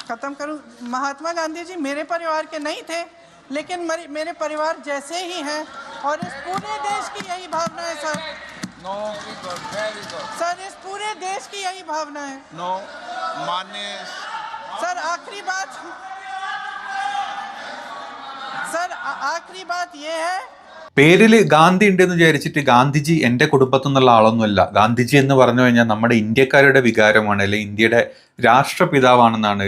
खत्म करूं। महात्मा गांधी जी मेरे परिवार के नहीं थे, लेकिन मेरे परिवार जैसे ही हैं और इस पूरे देश की यही भावना है sir. No, very good sir, इस पूरे देश की यही भावना है। नो, मान्य सर आखिरी बात ये है, പേരിൽ ഗാന്ധി ഉണ്ടെന്ന് വിചാരിച്ചിട്ട് ഗാന്ധിജി എൻ്റെ കുടുംബത്തിൽ നിന്നുള്ള ആളൊന്നുമല്ല. ഗാന്ധിജി എന്ന് പറഞ്ഞു കഴിഞ്ഞാൽ നമ്മുടെ ഇന്ത്യക്കാരുടെ വികാരമാണ്, അല്ലെങ്കിൽ ഇന്ത്യയുടെ രാഷ്ട്രപിതാവാണെന്നാണ്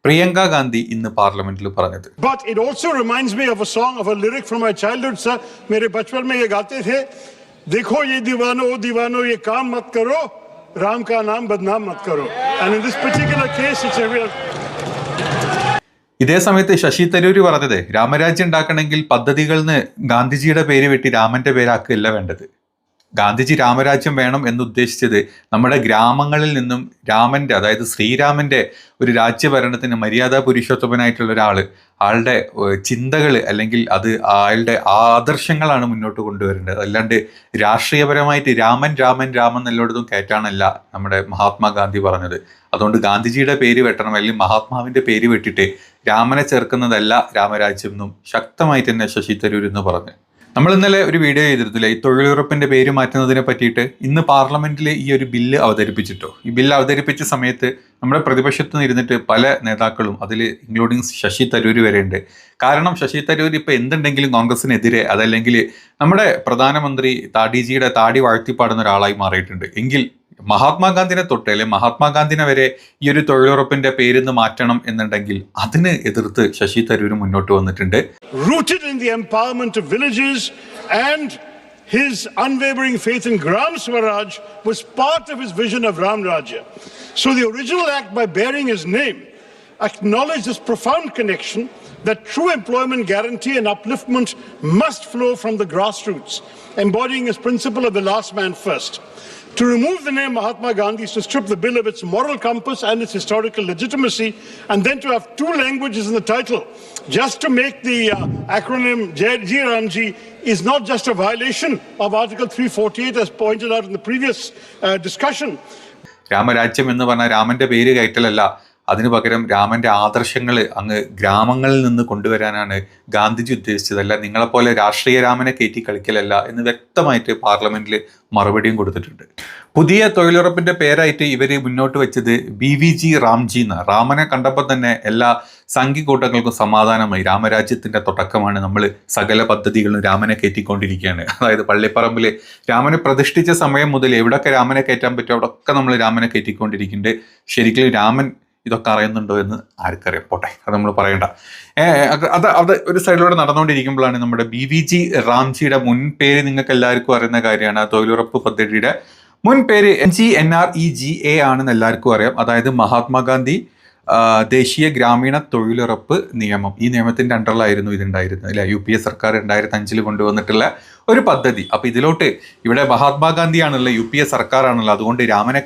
പ്രിയങ്ക ഗാന്ധി ഇന്ന് പാർലമെന്റിൽ പറഞ്ഞത്. But it also reminds me of a song, of a lyric from my childhood, sir. मेरे बचपन में ये गाते थे, देखो ये दीवानो ये काम मत करो, राम का नाम बदनाम मत करो. And in this particular case it's a real. ഇതേ സമയത്ത് ശശി തരൂർ പറഞ്ഞത് രാമരാജ്യം ഉണ്ടാക്കണമെങ്കിൽ പദ്ധതികളിൽ ഗാന്ധിജിയുടെ പേര് വെട്ടി രാമന്റെ പേരാക്കുകയല്ല വേണ്ടത്. ഗാന്ധിജി രാമരാജ്യം വേണം എന്നുദ്ദേശിച്ചത് നമ്മുടെ ഗ്രാമങ്ങളിൽ നിന്നും രാമന്റെ, അതായത് ശ്രീരാമന്റെ ഒരു രാജ്യഭരണത്തിന് മര്യാദാ പുരുഷോത്തമനായിട്ടുള്ള ആളുടെ ചിന്തകൾ അല്ലെങ്കിൽ അത് അയാളുടെ ആദർശങ്ങളാണ് മുന്നോട്ട് കൊണ്ടുവരേണ്ടത്. അല്ലാണ്ട് രാഷ്ട്രീയപരമായിട്ട് രാമൻ എന്നുള്ളടത്തും കയറ്റാനല്ല നമ്മുടെ മഹാത്മാഗാന്ധി പറഞ്ഞത്. അതുകൊണ്ട് ഗാന്ധിജിയുടെ പേര് വെട്ടണം, അല്ലെങ്കിൽ മഹാത്മാവിന്റെ പേര് വെട്ടിട്ട് രാമനെ ചേർക്കുന്നതല്ല രാമരാജ്യം എന്നും ശക്തമായിട്ട് തന്നെ ശശി തരൂർ എന്ന് പറഞ്ഞു. നമ്മൾ ഇന്നലെ ഒരു വീഡിയോ ചെയ്തിരുന്നില്ല ഈ തൊഴിലുറപ്പിന്റെ പേര് മാറ്റുന്നതിനെ പറ്റിയിട്ട്. ഇന്ന് പാർലമെന്റിൽ ഈ ഒരു ബില്ല് അവതരിപ്പിച്ചിട്ടോ. ഈ ബില്ല് അവതരിപ്പിച്ച സമയത്ത് നമ്മുടെ പ്രതിപക്ഷത്ത് നിന്ന് ഇരുന്നിട്ട് പല നേതാക്കളും, അതിൽ ഇൻക്ലൂഡിങ് ശശി തരൂർ വരെ ഉണ്ട്. കാരണം ശശി തരൂർ ഇപ്പം എന്തുണ്ടെങ്കിലും കോൺഗ്രസിനെതിരെ, അതല്ലെങ്കിൽ നമ്മുടെ പ്രധാനമന്ത്രി താടിജിയുടെ താടി വാഴ്ത്തിപ്പാടുന്ന ഒരാളായി മാറിയിട്ടുണ്ട്. എങ്കിൽ മഹാത്മാഗാന്ധിനെ തൊട്ട്, അല്ലെ മഹാത്മാഗാന്ധിനെ വരെ ഈ ഒരു തൊഴിലുറപ്പിന്റെ പേരിന്ന് മാറ്റണം എന്നുണ്ടെങ്കിൽ അതിന് എതിർത്ത് ശശി തരൂർ മുന്നോട്ട് വന്നിട്ടുണ്ട്. Rooted in the empowerment of villages and his unwavering faith in Gram Swaraj was part of his vision of Ram Rajya. So the original act, by bearing his name, acknowledged this profound connection that true employment guarantee and upliftment must flow from the grassroots, embodying his principle of the last man first. To remove the name Mahatma Gandhi is to strip the bill of its moral compass and its historical legitimacy, and then to have two languages in the title just to make the acronym J Ramji is not just a violation of Article 348 as pointed out in the previous discussion. Ram Rajya എന്ന് പറഞ്ഞാൽ രാമന്റെ പേര് കയറ്റലല്ല, അതിനു പകരം രാമന്റെ ആദർശങ്ങൾ അങ്ങ് ഗ്രാമങ്ങളിൽ നിന്ന് കൊണ്ടുവരാനാണ് ഗാന്ധിജി ഉദ്ദേശിച്ചതല്ല, നിങ്ങളെപ്പോലെ രാഷ്ട്രീയ രാമനെ കയറ്റി കളിക്കലല്ല എന്ന് വ്യക്തമായിട്ട് പാർലമെന്റിൽ മറുപടിയും കൊടുത്തിട്ടുണ്ട്. പുതിയ തൊഴിലുറപ്പിന്റെ പേരായിട്ട് ഇവർ മുന്നോട്ട് വെച്ചത് BVG റാംജി എന്നാണ്. രാമനെ കണ്ടപ്പോൾ തന്നെ എല്ലാ സംഘിക്കൂട്ടങ്ങൾക്കും സമാധാനമായി. രാമരാജ്യത്തിന്റെ തുടക്കമാണ്, നമ്മൾ സകല പദ്ധതികളും രാമനെ കയറ്റിക്കൊണ്ടിരിക്കുകയാണ്. അതായത് പള്ളിപ്പറമ്പിൽ രാമനെ പ്രതിഷ്ഠിച്ച സമയം മുതൽ എവിടെയൊക്കെ രാമനെ കയറ്റാൻ പറ്റും അവിടെയൊക്കെ നമ്മൾ രാമനെ കയറ്റിക്കൊണ്ടിരിക്കുന്നുണ്ട്. ശരിക്കും രാമൻ ഇതൊക്കെ അറിയുന്നുണ്ടോ എന്ന് ആർക്കറിയാം, പോട്ടെ, അത് നമ്മൾ പറയണ്ട. അത് ഒരു സൈഡിലൂടെ നടന്നുകൊണ്ടിരിക്കുമ്പോഴാണ് നമ്മുടെ BVG റാംജിയുടെ മുൻ പേര് നിങ്ങൾക്ക് എല്ലാവർക്കും അറിയുന്ന കാര്യമാണ്. ആ തൊഴിലുറപ്പ് പദ്ധതിയുടെ മുൻ പേര് MGNREGA ആണെന്ന് എല്ലാവർക്കും അറിയാം. അതായത് മഹാത്മാഗാന്ധി ദേശീയ ഗ്രാമീണ തൊഴിലുറപ്പ് നിയമം. ഈ നിയമത്തിന്റെ അണ്ടറിലായിരുന്നു ഇതുണ്ടായിരുന്നത്, അല്ലെ? UPA സർക്കാർ 2005 കൊണ്ടുവന്നിട്ടുള്ള ഒരു പദ്ധതി. അപ്പൊ ഇതിലോട്ട് ഇവിടെ മഹാത്മാഗാന്ധിയാണല്ലോ, UPA സർക്കാരാണല്ലോ, അതുകൊണ്ട് രാമനെ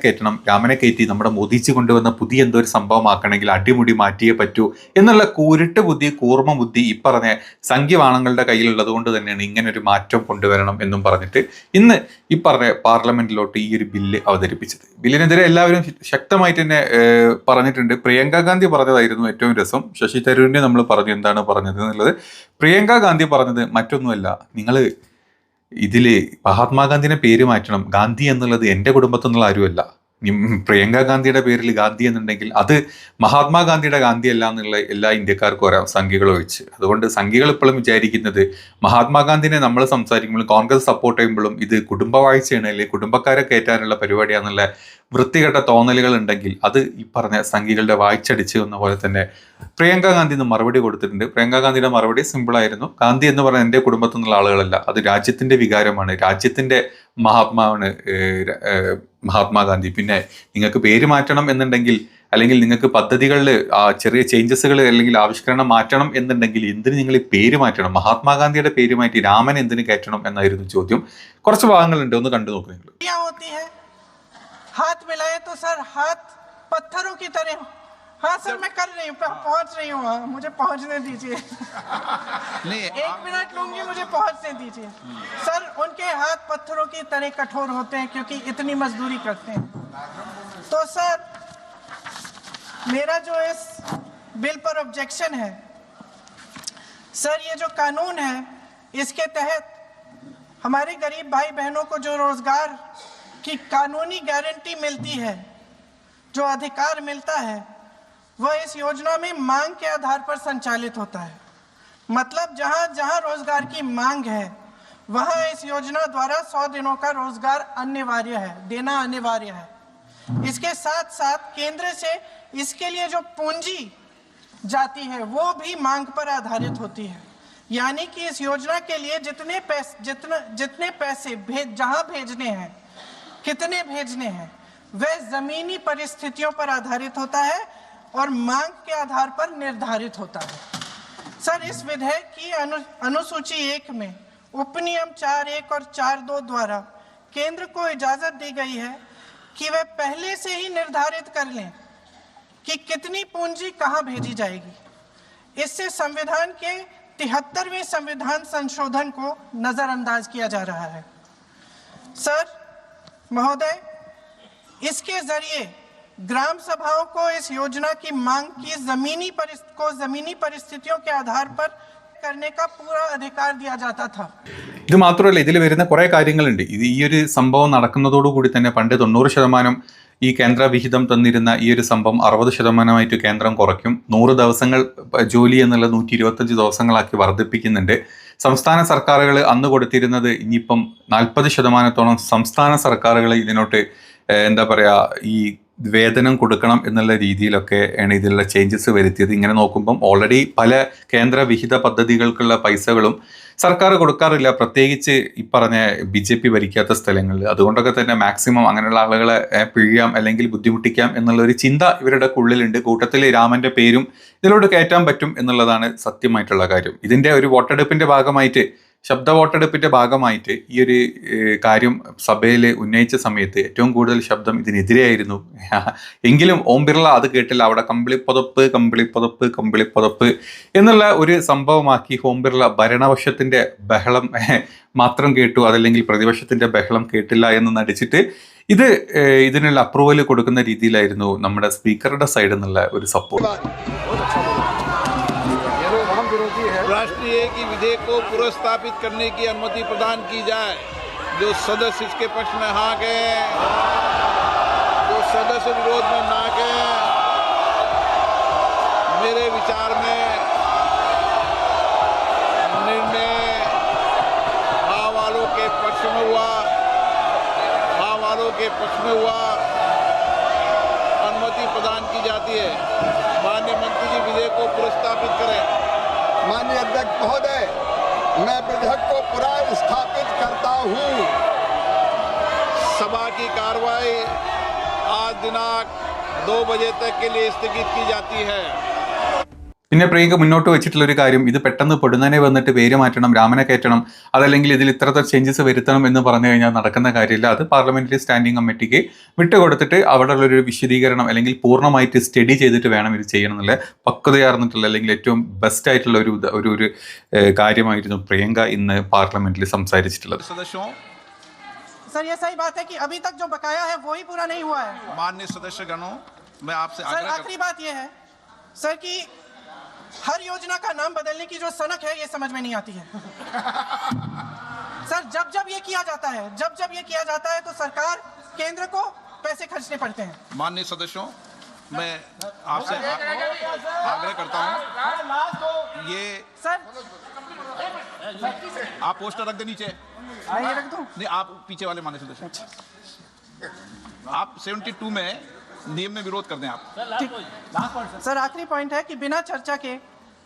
കയറ്റി നമ്മുടെ മോദിജി കൊണ്ടുവന്ന പുതിയ എന്തോ ഒരു സംഭവമാക്കണമെങ്കിൽ അടിമുടി മാറ്റിയേ പറ്റൂ എന്നുള്ള കൂരിട്ട് ബുദ്ധി, കൂർമ്മ ബുദ്ധി ഈ പറഞ്ഞ സംഖ്യവാണങ്ങളുടെ കയ്യിലുള്ളത് കൊണ്ട് തന്നെയാണ് ഇങ്ങനെ ഒരു മാറ്റം കൊണ്ടുവരണം എന്നും പറഞ്ഞിട്ട് ഇന്ന് ഈ പറഞ്ഞ പാർലമെന്റിലോട്ട് ഈ ഒരു ബില്ല് അവതരിപ്പിച്ചത്. ബില്ലിനെതിരെ എല്ലാവരും ശക്തമായിട്ട് തന്നെ പറഞ്ഞിട്ടുണ്ട്. പ്രിയങ്ക ഗാന്ധി പറഞ്ഞതായിരുന്നു ഏറ്റവും രസം. ശശി തരൂരിനെ നമ്മൾ പറഞ്ഞു എന്താണ് പറഞ്ഞത് എന്നുള്ളത്. പ്രിയങ്ക ഗാന്ധി പറഞ്ഞത് മറ്റൊന്നുമല്ല, നിങ്ങൾ ഇതില് മഹാത്മാഗാന്ധിനെ പേര് മാറ്റണം, ഗാന്ധി എന്നുള്ളത് എൻ്റെ കുടുംബത്തിൽ നിന്നുള്ള ആരുമല്ല. പ്രിയങ്ക ഗാന്ധിയുടെ പേരിൽ ഗാന്ധി എന്നുണ്ടെങ്കിൽ അത് മഹാത്മാഗാന്ധിയുടെ ഗാന്ധി അല്ല എന്നുള്ള എല്ലാ ഇന്ത്യക്കാർക്കും അറിയാം, സംഖ്യകൾ വെച്ച്. അതുകൊണ്ട് സംഖ്യകൾ ഇപ്പോഴും വിചാരിക്കുന്നത് മഹാത്മാഗാന്ധിനെ നമ്മൾ സംസാരിക്കുമ്പോഴും കോൺഗ്രസ് സപ്പോർട്ട് ചെയ്യുമ്പോഴും ഇത് കുടുംബവാഴ്ചയാണ്, അല്ലെങ്കിൽ കുടുംബക്കാരെ കയറ്റാനുള്ള പരിപാടിയാണെന്നുള്ള വൃത്തികെട്ട തോന്നലുകൾ ഉണ്ടെങ്കിൽ അത് ഈ പറഞ്ഞ സംഖ്യകളുടെ വായിച്ചടിച്ച് എന്ന പോലെ തന്നെ പ്രിയങ്ക ഗാന്ധി ഇന്ന് മറുപടി കൊടുത്തിട്ടുണ്ട്. പ്രിയങ്ക ഗാന്ധിയുടെ മറുപടി സിമ്പിളായിരുന്നു. ഗാന്ധി എന്ന് പറയുന്നത് എൻ്റെ കുടുംബത്തിൽ നിന്നുള്ള ആളുകളല്ല, അത് രാജ്യത്തിന്റെ വികാരമാണ്, രാജ്യത്തിന്റെ മഹാത്മാവാണ് മഹാത്മാഗാന്ധി. പിന്നെ നിങ്ങൾക്ക് പേര് മാറ്റണം എന്നുണ്ടെങ്കിൽ, അല്ലെങ്കിൽ നിങ്ങൾക്ക് പദ്ധതികളിൽ ചെറിയ ചേഞ്ചസുകൾ അല്ലെങ്കിൽ ആവിഷ്കരണം മാറ്റണം എന്നുണ്ടെങ്കിൽ എന്തിന് നിങ്ങൾ ഈ പേര് മാറ്റണം? മഹാത്മാഗാന്ധിയുടെ പേര് മാറ്റി രാമൻ എന്തിന് കയറ്റണം എന്നായിരുന്നു ചോദ്യം. കുറച്ച് ഭാഗങ്ങളുണ്ട്, ഒന്ന് കണ്ടു നോക്കൂ നിങ്ങൾ. हाथ मिलाए तो सर हाथ पत्थरों की तरह। हाँ सर मैं कर रही हूँ, पहुँच रही हूँ, मुझे पहुँचने दीजिए। 1 मिनट लूंगी, मुझे पहुँचने दीजिए। सर उनके हाथ पत्थरों की तरह कठोर होते हैं क्योंकि इतनी मजदूरी करते हैं। तो सर मेरा जो इस बिल पर ऑब्जेक्शन है, सर ये जो कानून है इसके तहत हमारे गरीब भाई बहनों को जो रोजगार की कानूनी गारंटी मिलती है, जो अधिकार मिलता है, वह इस योजना में मांग के आधार पर संचालित होता है। मतलब जहां जहां रोजगार की मांग है वहां इस योजना द्वारा 100 दिनों का रोजगार अनिवार्य है, देना अनिवार्य है। इसके साथ साथ केंद्र से इसके लिए जो पूंजी जाती है वो भी मांग पर आधारित होती है। यानी कि इस योजना के लिए जितने पैसे जहां भेजने हैं, कितने भेजने हैं, वह जमीनी परिस्थितियों पर आधारित होता है और मांग के आधार पर निर्धारित होता है। सर इस विधेयक की अनुसूची 1 में उपनियम 4.1 और 4.2 द्वारा केंद्र को इजाजत दी गई है कि वह पहले से ही निर्धारित कर लें कि कितनी पूंजी कहां भेजी जाएगी। इससे संविधान के 73वें संविधान संशोधन को नजरअंदाज किया जा रहा है। सर महोदय, इसके जरिए ग्राम सभाओं को इस योजना की मांग की जमीनी परिस्थितियों के आधार पर करने का पूरा अधिकार दिया जाता था। ഇത് മാത്രമല്ല, ഇതിൽ വരുന്ന കുറേ കാര്യങ്ങളുണ്ട്. ഇത് ഈ ഒരു സംഭവം നടക്കുന്നതോടുകൂടി തന്നെ പണ്ട് 90% ഈ കേന്ദ്ര വിഹിതം തന്നിരുന്ന ഈ ഒരു സംഭവം 60% കേന്ദ്രം കുറയ്ക്കും. 100 ദിവസങ്ങൾ ജോലി എന്നുള്ളത് 125 ദിവസങ്ങളാക്കി വർദ്ധിപ്പിക്കുന്നുണ്ട്. സംസ്ഥാന സർക്കാരുകൾ അന്ന് കൊടുത്തിരുന്നത് ഇനിയിപ്പം 40% സംസ്ഥാന സർക്കാരുകൾ ഇതിനോട്ട് എന്താ പറയുക, ഈ വേതനം കൊടുക്കണം എന്നുള്ള രീതിയിലൊക്കെ ആണ് ഇതിലുള്ള ചേഞ്ചസ് വരുത്തിയത്. ഇങ്ങനെ നോക്കുമ്പം ഓൾറെഡി പല കേന്ദ്ര വിഹിത പദ്ധതികൾക്കുള്ള പൈസകളും സർക്കാർ കൊടുക്കാറില്ല, പ്രത്യേകിച്ച് ഈ പറഞ്ഞ BJP ഭരിക്കാത്ത സ്ഥലങ്ങളിൽ. അതുകൊണ്ടൊക്കെ തന്നെ മാക്സിമം അങ്ങനെയുള്ള ആളുകളെ പിഴിയാം അല്ലെങ്കിൽ ബുദ്ധിമുട്ടിക്കാം എന്നുള്ള ഒരു ചിന്ത ഇവരുടെ ഉള്ളിലുണ്ട്. കൂട്ടത്തിൽ രാമൻ്റെ പേരും ഇതിലോട്ട് കയറ്റാൻ പറ്റും എന്നുള്ളതാണ് സത്യമായിട്ടുള്ള കാര്യം. ഇതിൻ്റെ ഒരു വോട്ടെടുപ്പിൻ്റെ ഭാഗമായിട്ട്, ശബ്ദ വോട്ടെടുപ്പിൻ്റെ ഭാഗമായിട്ട് ഈ ഒരു കാര്യം സഭയിൽ ഉന്നയിച്ച സമയത്ത് ഏറ്റവും കൂടുതൽ ശബ്ദം ഇതിനെതിരെയായിരുന്നു. എങ്കിലും ഓം ബിർള അത് കേട്ടില്ല. അവിടെ കമ്പിളിപ്പുതപ്പ് എന്നുള്ള ഒരു സംഭവമാക്കി ഓം ബിർള ഭരണപക്ഷത്തിൻ്റെ ബഹളം മാത്രം കേട്ടു, അതല്ലെങ്കിൽ പ്രതിപക്ഷത്തിൻ്റെ ബഹളം കേട്ടില്ല എന്ന് നടിച്ചിട്ട് ഇതിനുള്ള അപ്രൂവൽ കൊടുക്കുന്ന രീതിയിലായിരുന്നു നമ്മുടെ സ്പീക്കറുടെ സൈഡിൽ നിന്നുള്ള ഒരു സപ്പോർട്ട്. राष्ट्रीय एक ही विधेयक को पुनर्स्थापित करने की अनुमति प्रदान की जाए। जो सदस्य इसके पक्ष में हाँ कहें, जो सदस्य विरोध में ना कहें। मेरे विचार में निर्णय हाँ वालों के पक्ष में हुआ, हाँ वालों के पक्ष में हुआ, अनुमति प्रदान की जाती है। माननीय मंत्री जी विधेयक को पुनर्स्थापित करें। माननीय अध्यक्ष महोदय, मैं विधेयक को पुनर्स्थापित करता हूँ। सभा की कार्रवाई आज दिनांक 2 बजे तक के लिए स्थगित की जाती है। പിന്നെ പ്രിയങ്ക മുന്നോട്ട് വെച്ചിട്ടുള്ള ഒരു കാര്യം, ഇത് പെട്ടെന്ന് പൊടുന്നനെ വന്നിട്ട് പേര് മാറ്റണം, രാമനെ കയറ്റണം, അതല്ലെങ്കിൽ ഇതിൽ ഇത്രത്തെ ചേഞ്ചസ് വരുത്തണം എന്ന് പറഞ്ഞു കഴിഞ്ഞാൽ നടക്കുന്ന കാര്യമില്ല. അത് പാർലമെന്ററി സ്റ്റാൻഡിംഗ് കമ്മിറ്റിക്ക് വിട്ടുകൊടുത്തിട്ട് അവിടെ ഉള്ളൊരു വിശദീകരണം അല്ലെങ്കിൽ പൂർണ്ണമായിട്ട് സ്റ്റഡി ചെയ്തിട്ട് വേണം ഇത് ചെയ്യണം എന്നുള്ള പക്വതയാർന്നിട്ടുള്ള അല്ലെങ്കിൽ ഏറ്റവും ബെസ്റ്റ് ആയിട്ടുള്ള ഒരു കാര്യമായിരുന്നു പ്രിയങ്ക ഇന്ന് പാർലമെന്റിൽ സംസാരിച്ചിട്ടുള്ളത്. सर ये सही बात है कि अभी तक जो बकाया है वो ही पूरा नहीं हुआ है। माननीय सदस्यगणों, मैं आपसे सर आखिरी बात ये है सर कि हर योजना का नाम बदलने की जो सनक है ये समझ में नहीं आती है। सर जब ये किया जाता है, जब ये किया जाता है तो सरकार केंद्र को पैसे खर्चने पड़ते हैं। माननीय सदस्यों, मैं आपसे आग्रह करता हूं, ये सर आप पोस्टर रख दे नीचे। ये रख दूं? नहीं, आप पीछे वाले माननीय सदस्य, आप 72 में नियम में विरोध कर दें आप। सर आखिरी पॉइंट है कि बिना चर्चा के,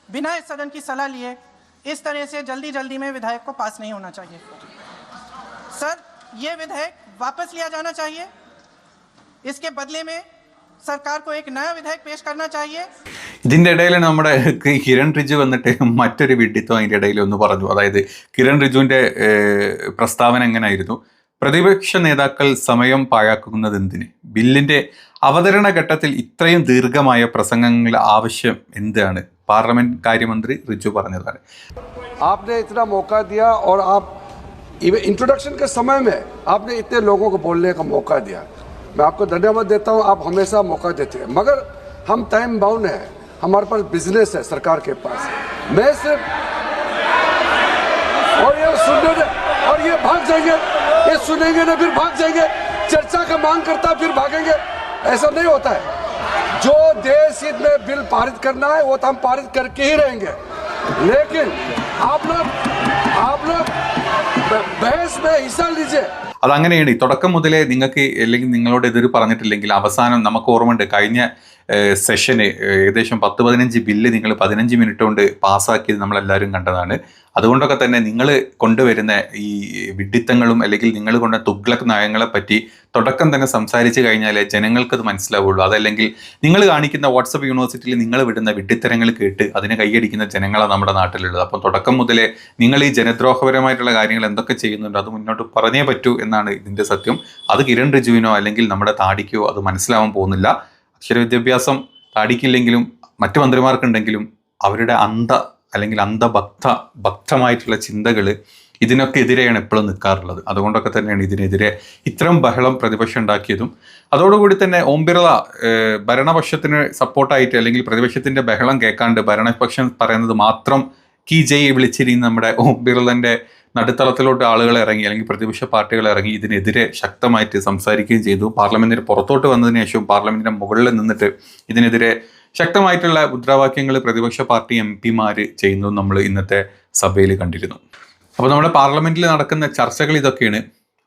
बिना इस सदन की सलाह लिए इस तरह से जल्दी में विधेयक को पास नहीं होना चाहिए। सर ये विधेयक वापस लिया जाना चाहिए। इसके बदले में सरकार को एक नया विधेयक पेश करना चाहिए। ഇതിൻ്റെ ഇടയിൽ നമ്മുടെ കിരൺ റിജു വന്നിട്ട് മറ്റൊരു വിഡ്ഢിത്തം അതിൻ്റെ ഇടയിൽ ഒന്ന് പറഞ്ഞു. അതായത് കിരൺ റിജുവിൻ്റെ പ്രസ്താവന എങ്ങനെയായിരുന്നു? പ്രതിപക്ഷ നേതാക്കൾ സമയം പാഴാക്കുന്നത് എന്തിന്? ബില്ലിൻ്റെ അവതരണ ഘട്ടത്തിൽ ഇത്രയും ദീർഘമായ പ്രസംഗങ്ങൾ ആവശ്യം എന്താണ്? പാർലമെന്റ് കാര്യമന്ത്രി റിജു പറഞ്ഞതാണ്. आपने इतना मौका दिया और आप इंट्रोडक्शन के समय में आपने इतने लोगों को बोलने का मौका दिया। मैं आपको धन्यवाद देता हूं, आप हमेशा मौका देते हैं। मगर हम टाइम बाउंड है, हमारे पास बिजनेस है सरकार के पास। मैं सिर्फ और ये सुनने और ये भाग जाएंगे, ये सुनेंगे ना फिर भाग जाएंगे, चर्चा का मांग करता फिर भागेंगे, ऐसा नहीं होता है। जो देश हित में बिल पारित करना है वो तो हम पारित करके ही रहेंगे, लेकिन आप लोग बहस में हिस्सा लीजिए। അതങ്ങനെയാണ്. തുടക്കം മുതലേ നിങ്ങൾക്ക് അല്ലെങ്കിൽ നിങ്ങളോട് എതിര് പറഞ്ഞിട്ടില്ലെങ്കിൽ അവസാനം നമുക്ക് ഓർമ്മയുണ്ട് കഴിഞ്ഞ സെഷന് ഏകദേശം 10-15 ബില്ല് നിങ്ങൾ 15 മിനിറ്റ് കൊണ്ട് പാസ്സാക്കിയത് നമ്മളെല്ലാവരും കണ്ടതാണ്. അതുകൊണ്ടൊക്കെ തന്നെ നിങ്ങൾ കൊണ്ടുവരുന്ന ഈ വിഡ്ഢിത്തങ്ങളും അല്ലെങ്കിൽ നിങ്ങൾ കൊണ്ട തുഗ്ലക് നയങ്ങളെ പറ്റി തുടക്കം തന്നെ സംസാരിച്ച് കഴിഞ്ഞാലേ ജനങ്ങൾക്കത് മനസ്സിലാവുള്ളൂ. അതല്ലെങ്കിൽ നിങ്ങൾ കാണിക്കുന്ന വാട്സപ്പ് യൂണിവേഴ്സിറ്റിയിൽ നിങ്ങൾ വിടുന്ന വിഡ്ഢിത്തരങ്ങൾ കേട്ട് അതിനെ കൈയടിക്കുന്ന ജനങ്ങളാണ് നമ്മുടെ നാട്ടിലുള്ളത്. അപ്പം തുടക്കം മുതലേ നിങ്ങൾ ഈ ജനദ്രോഹപരമായിട്ടുള്ള കാര്യങ്ങൾ എന്തൊക്കെ ചെയ്യുന്നുണ്ടോ അത് മുന്നോട്ട് പറഞ്ഞേ പറ്റൂ എന്നാണ് ഇതിൻ്റെ സത്യം. അത് കിരൺ റിജുവിനോ അല്ലെങ്കിൽ നമ്മുടെ താടിക്കോ അത് മനസ്സിലാവാൻ പോകുന്നില്ല. അക്ഷരവിദ്യാഭ്യാസം താടിക്കില്ലെങ്കിലും മറ്റു മന്ത്രിമാർക്കുണ്ടെങ്കിലും അവരുടെ അല്ലെങ്കിൽ ഭക്തമായിട്ടുള്ള ചിന്തകൾ ഇതിനൊക്കെ എതിരെയാണ് എപ്പോഴും നിൽക്കാറുള്ളത്. അതുകൊണ്ടൊക്കെ തന്നെയാണ് ഇതിനെതിരെ ഇത്തരം ബഹളം പ്രതിപക്ഷം ഉണ്ടാക്കിയതും. അതോടുകൂടി തന്നെ ഓം ബിർള ഭരണപക്ഷത്തിന് സപ്പോർട്ടായിട്ട് അല്ലെങ്കിൽ പ്രതിപക്ഷത്തിൻ്റെ ബഹളം കേൾക്കാണ്ട് ഭരണപക്ഷം പറയുന്നത് മാത്രം കി ജയ് വിളിച്ചിരിക്കുന്ന നമ്മുടെ ഓം ബിർളൻ്റെ നടുത്തളത്തിലോട്ട് ആളുകൾ ഇറങ്ങി അല്ലെങ്കിൽ പ്രതിപക്ഷ പാർട്ടികൾ ഇറങ്ങി ഇതിനെതിരെ ശക്തമായിട്ട് സംസാരിക്കുകയും ചെയ്തു. പാർലമെന്റിന് പുറത്തോട്ട് വന്നതിന് ശേഷവും പാർലമെന്റിന്റെ മുകളിൽ നിന്നിട്ട് ഇതിനെതിരെ ശക്തമായിട്ടുള്ള മുദ്രാവാക്യങ്ങൾ പ്രതിപക്ഷ പാർട്ടി MP-മാർ ചെയ്യുന്നതും നമ്മൾ ഇന്നത്തെ സഭയിൽ കണ്ടിരുന്നു. അപ്പോൾ നമ്മുടെ പാർലമെന്റിൽ നടക്കുന്ന ചർച്ചകൾ ഇതൊക്കെയാണ്.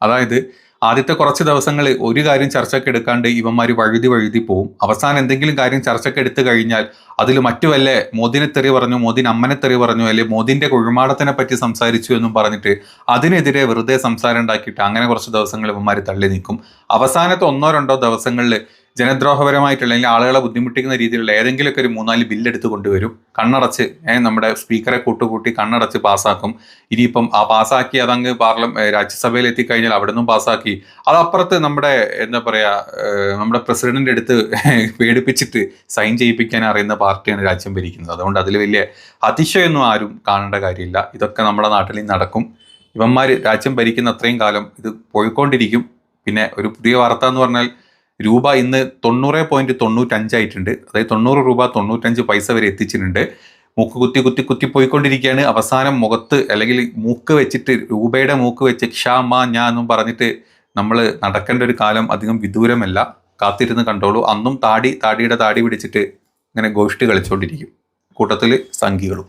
അതായത് ആദ്യത്തെ കുറച്ച് ദിവസങ്ങൾ ഒരു കാര്യം ചർച്ചയ്ക്ക് എടുക്കാണ്ട് ഇവന്മാർ വഴുതി പോവും. അവസാനം എന്തെങ്കിലും കാര്യം ചർച്ചയ്ക്ക് എടുത്തു കഴിഞ്ഞാൽ അതിൽ മറ്റു വല്ല മോദിനെ തെറി പറഞ്ഞു, മോദിന് അമ്മനെ തെറി പറഞ്ഞു, അല്ലെങ്കിൽ മോദിന്റെ കുഴിമാടത്തിനെ പറ്റി സംസാരിച്ചു എന്നും പറഞ്ഞിട്ട് അതിനെതിരെ വെറുതെ സംസാരം ഉണ്ടാക്കിയിട്ട് അങ്ങനെ കുറച്ച് ദിവസങ്ങൾ ഇവന്മാർ തള്ളി നീക്കും. അവസാനത്തെ 1-2 ദിവസങ്ങളിൽ ജനദ്രോഹപരമായിട്ടുള്ള അല്ലെങ്കിൽ ആളുകളെ ബുദ്ധിമുട്ടിക്കുന്ന രീതിയിലുള്ള ഏതെങ്കിലുമൊക്കെ ഒരു 3-4 ബില്ലെടുത്ത് കൊണ്ടുവരും. കണ്ണടച്ച് നമ്മുടെ സ്പീക്കറെ കൂട്ടുകൂട്ടി കണ്ണടച്ച് പാസ്സാക്കും. ഇനിയിപ്പം ആ പാസ്സാക്കി അതങ്ങ് രാജ്യസഭയിൽ എത്തിക്കഴിഞ്ഞാൽ അവിടെ നിന്നും പാസ്സാക്കി അതപ്പുറത്ത് നമ്മുടെ നമ്മുടെ പ്രസിഡന്റിന്റെ അടുത്ത് പേടിപ്പിച്ചിട്ട് സൈൻ ചെയ്യിപ്പിക്കാൻ അറിയുന്ന പാർട്ടിയാണ് രാജ്യം ഭരിക്കുന്നത്. അതുകൊണ്ട് അതിൽ വലിയ അതിശയമൊന്നും ആരും കാണേണ്ട കാര്യമില്ല. ഇതൊക്കെ നമ്മുടെ നാട്ടിൽ നടക്കും. ഇവന്മാർ രാജ്യം ഭരിക്കുന്ന അത്രയും കാലം ഇത് പോയിക്കൊണ്ടിരിക്കും. പിന്നെ ഒരു പുതിയ വാർത്ത എന്ന് പറഞ്ഞാൽ രൂപ ഇന്ന് 90.95 ആയിട്ടുണ്ട്. അതായത് 90 രൂപ 95 പൈസ വരെ എത്തിച്ചിട്ടുണ്ട്. മൂക്ക് കുത്തി പോയിക്കൊണ്ടിരിക്കുകയാണ്. അവസാനം മുഖത്ത് അല്ലെങ്കിൽ മൂക്ക് വെച്ചിട്ട് രൂപയുടെ മൂക്ക് വെച്ച് ക്ഷാ ഞാ എന്നും പറഞ്ഞിട്ട് നമ്മൾ നടക്കേണ്ട ഒരു കാലം അധികം വിദൂരമല്ല. കാത്തിരുന്ന് കണ്ടോളൂ. അന്നും താടിയുടെ താടി പിടിച്ചിട്ട് ഇങ്ങനെ ഗോഷ്ഠി കളിച്ചുകൊണ്ടിരിക്കും, കൂട്ടത്തിൽ സംഘികളും.